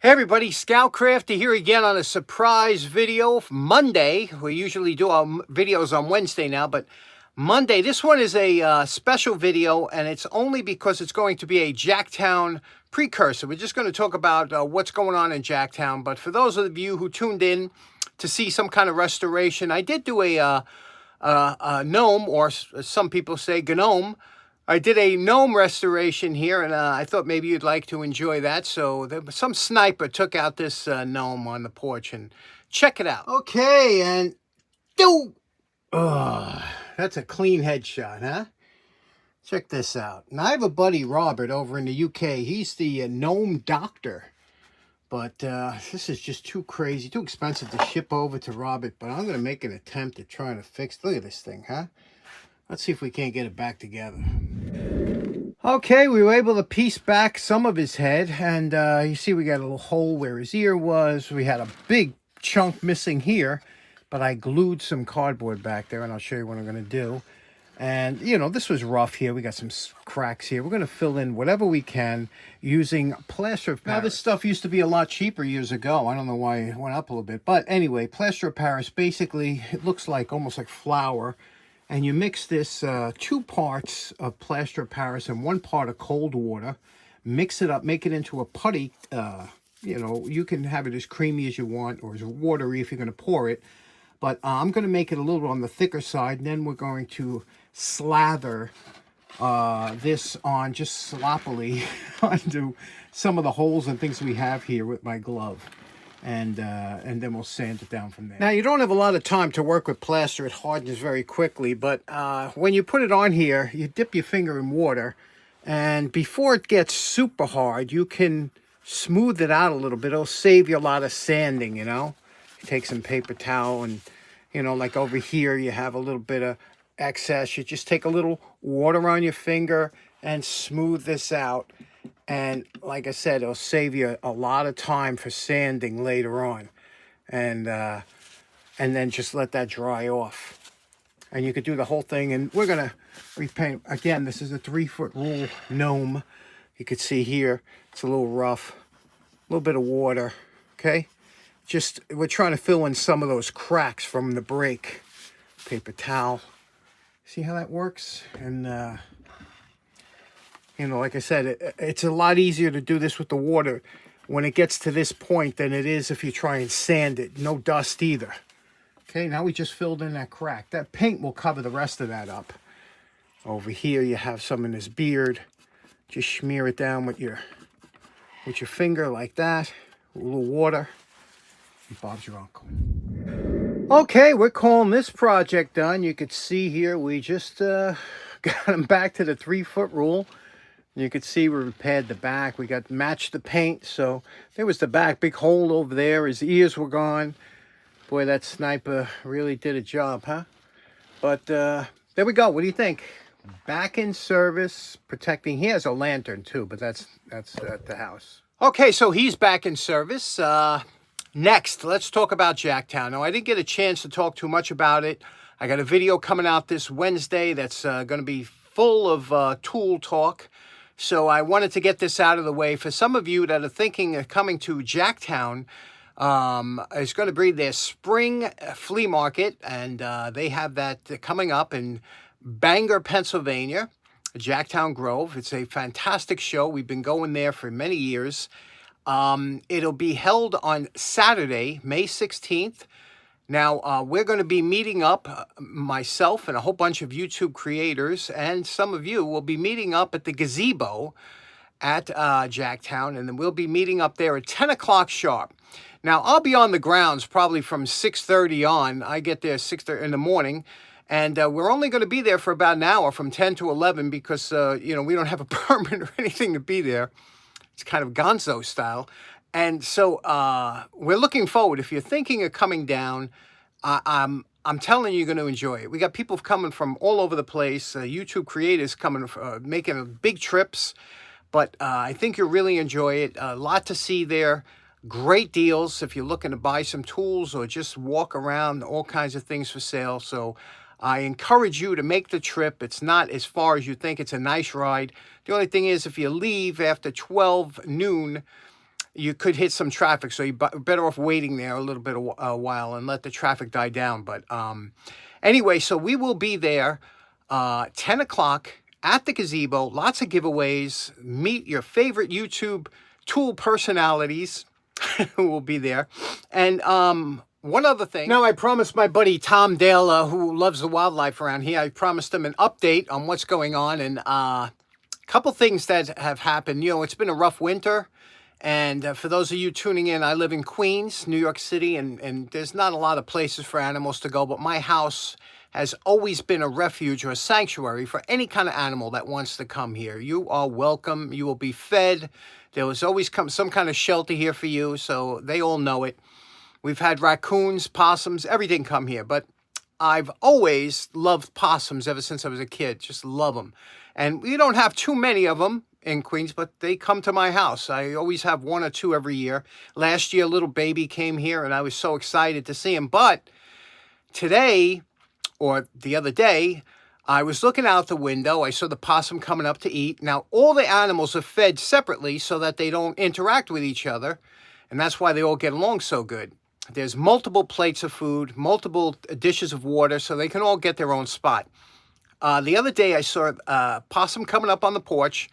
Hey everybody, Scoutcrafter here again on a surprise video for Monday. We usually do our videos on Wednesday now, but Monday, this one is a special video, and it's only because it's going to be a Jacktown precursor. We're just going to talk about what's going on in Jacktown, but for those of you who tuned in to see some kind of restoration, I did do a gnome, or some people say gnome. I did a gnome restoration here, and I thought maybe you'd like to enjoy that. So some sniper took out this gnome on the porch, and check it out. Okay, and do. Oh, that's a clean headshot, huh? Check this out. Now, I have a buddy, Robert, over in the UK. He's the gnome doctor. But this is just too crazy, too expensive to ship over to Robert. But I'm going to make an attempt at trying to fix. Look at this thing, huh? Let's see if we can't get it back together. Okay, we were able to piece back some of his head, and you see we got a little hole where his ear was. We had a big chunk missing here, but I glued some cardboard back there, and I'll show you what I'm going to do. And, you know, this was rough here. We got some cracks here. We're going to fill in whatever we can using plaster of Paris. Now, this stuff used to be a lot cheaper years ago. I don't know why it went up a little bit. But anyway, plaster of Paris, basically, it looks like almost like flour. And you mix this 2 parts of plaster of Paris and 1 part of cold water. Mix it up, make it into a putty. You know, you can have it as creamy as you want or as watery if you're going to pour it. But I'm going to make it a little on the thicker side. And then we're going to slather this on just sloppily onto some of the holes and things we have here with my glove. And then we'll sand it down from there. Now, you don't have a lot of time to work with plaster. It hardens very quickly. But when you put it on here, you dip your finger in water. And before it gets super hard, you can smooth it out a little bit. It'll save you a lot of sanding, you know. You take some paper towel and, you know, like over here, you have a little bit of excess. You just take a little water on your finger and smooth this out. And like I said, it'll save you a lot of time for sanding later on. And then just let that dry off. And you could do the whole thing. And we're going to repaint. Again, this is a 3-foot rule gnome. You could see here, it's a little rough. A little bit of water, okay? Just, we're trying to fill in some of those cracks from the break. Paper towel. See how that works? And, you know, like I said, it's a lot easier to do this with the water when it gets to this point than it is if you try and sand it. No dust either. Okay, now we just filled in that crack. That paint will cover the rest of that up. Over here, you have some in his beard. Just smear it down with your finger like that. A little water. And Bob's your uncle. Okay, we're calling this project done. You could see here we just got him back to the 3-foot rule. You could see we repaired the back. We got matched the paint. So there was the back, big hole over there. His ears were gone. Boy, that sniper really did a job, huh? But there we go. What do you think? Back in service, protecting. He has a lantern too, but that's at the house. Okay, so he's back in service. Next, let's talk about Jacktown. Now, I didn't get a chance to talk too much about it. I got a video coming out this Wednesday that's going to be full of tool talk. So I wanted to get this out of the way. For some of you that are thinking of coming to Jacktown, it's going to be their spring flea market, and they have that coming up in Bangor, Pennsylvania, Jacktown Grove. It's a fantastic show. We've been going there for many years. It'll be held on Saturday, May 16th. Now, we're going to be meeting up, myself and a whole bunch of YouTube creators, and some of you will be meeting up at the gazebo at Jacktown, and then we'll be meeting up there at 10 o'clock sharp. Now, I'll be on the grounds probably from 6:30 on. I get there 6:30 in the morning, and we're only going to be there for about an hour from 10 to 11 because, you know, we don't have a permit or anything to be there. It's kind of gonzo style. And so we're looking forward. If you're thinking of coming down, I'm telling you, you're going to enjoy it. We got people coming from all over the place, YouTube creators coming, making big trips. But I think you'll really enjoy it. A lot to see there. Great deals if you're looking to buy some tools or just walk around. All kinds of things for sale. So I encourage you to make the trip. It's not as far as you think. It's a nice ride. The only thing is, if you leave after 12 noon, you could hit some traffic. So you're better off waiting there a little bit a while and let the traffic die down. But anyway, so we will be there 10 o'clock at the gazebo. Lots of giveaways. Meet your favorite YouTube tool personalities who will be there. And one other thing. Now, I promised my buddy Tom Dale, who loves the wildlife around here, I promised him an update on what's going on. And a couple things that have happened. You know, it's been a rough winter. And for those of you tuning in, I live in Queens, New York City, and there's not a lot of places for animals to go, but my house has always been a refuge or a sanctuary for any kind of animal that wants to come here. You are welcome. You will be fed. There was always some kind of shelter here for you, so they all know it. We've had raccoons, possums, everything come here, but I've always loved possums ever since I was a kid. Just love them. And we don't have too many of them in Queens, but they come to my house. I always have one or two every year. Last year, a little baby came here, and I was so excited to see him. But today, or the other day, I was looking out the window. I saw the possum coming up to eat. Now, all the animals are fed separately so that they don't interact with each other, and that's why they all get along so good. There's multiple plates of food, multiple dishes of water, so they can all get their own spot. The other day, I saw a possum coming up on the porch,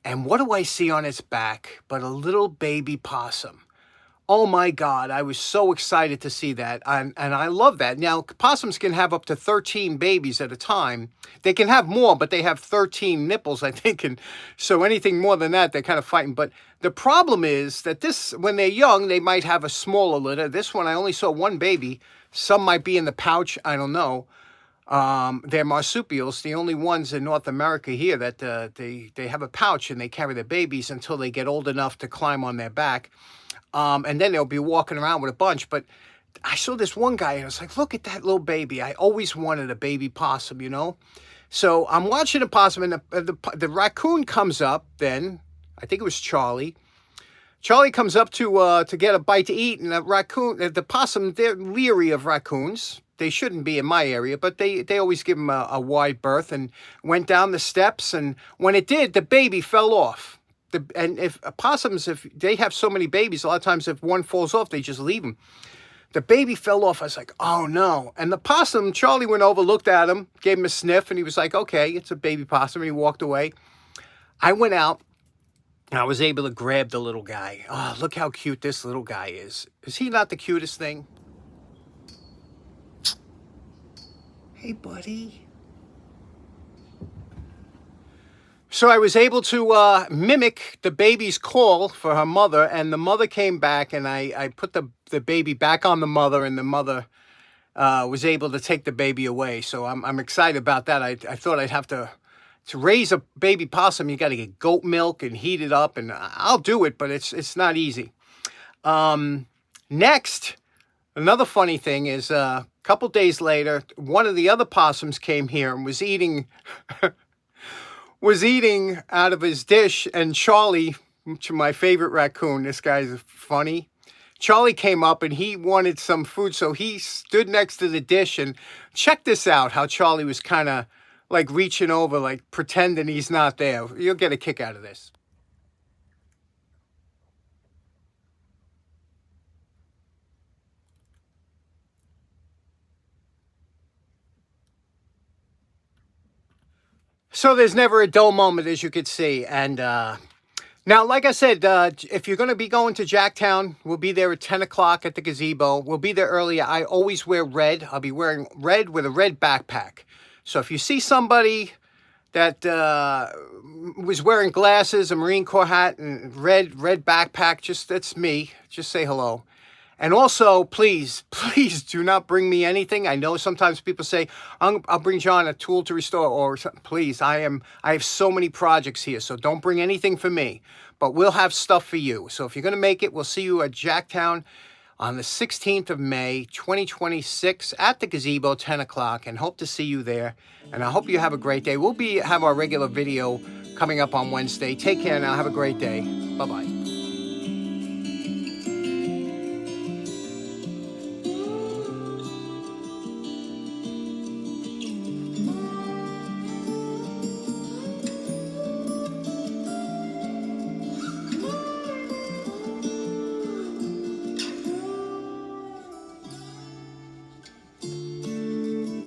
and what do I see on its back but a little baby possum? Oh my God, I was so excited to see that, and I love that. Now, possums can have up to 13 babies at a time. They can have more, but they have 13 nipples, I think, and so anything more than that, they're kind of fighting. But the problem is that when they're young, they might have a smaller litter. This one, I only saw one baby. Some might be in the pouch, I don't know. They're marsupials, the only ones in North America here that they have a pouch and they carry their babies until they get old enough to climb on their back. And then they'll be walking around with a bunch. But I saw this one guy and I was like, look at that little baby. I always wanted a baby possum, you know. So I'm watching the possum, and the raccoon comes up then. I think it was Charlie. Charlie comes up to get a bite to eat, and the possum, they're leery of raccoons. They shouldn't be in my area, but they always give them a wide berth, and went down the steps. And when it did, the baby fell off. And if possums, if they have so many babies, a lot of times if one falls off, they just leave them. The baby fell off. I was like, oh no. And the possum, Charlie went over, looked at him, gave him a sniff, and he was like, okay, it's a baby possum. And he walked away. I went out, and I was able to grab the little guy. Oh, look how cute this little guy is. Is he not the cutest thing? Hey, buddy. So I was able to mimic the baby's call for her mother, and the mother came back, and I put the baby back on the mother, and the mother was able to take the baby away. So I'm excited about that. I thought I'd have to raise a baby possum. You got to get goat milk and heat it up, and I'll do it, but it's not easy. Next, another funny thing is a couple days later, one of the other possums came here and was eating out of his dish, and Charlie, my favorite raccoon, this guy's funny. Charlie came up and he wanted some food, so he stood next to the dish, and check this out, how Charlie was kind of like reaching over, like pretending he's not there. You'll get a kick out of this. So there's never a dull moment, as you could see. And now, like I said, if you're going to be going to Jacktown, we'll be there at 10 o'clock at the gazebo. We'll be there earlier. I always wear red. I'll be wearing red with a red backpack. So if you see somebody that was wearing glasses, a Marine Corps hat, and red backpack, that's me. Just say hello. And also, please do not bring me anything. I know sometimes people say, I'll bring John a tool to restore, or something. Please, I have so many projects here, so don't bring anything for me. But we'll have stuff for you. So if you're going to make it, we'll see you at Jacktown on the 16th of May, 2026 at the gazebo, 10 o'clock, and hope to see you there. And I hope you have a great day. We'll have our regular video coming up on Wednesday. Take care now. Have a great day. Bye-bye.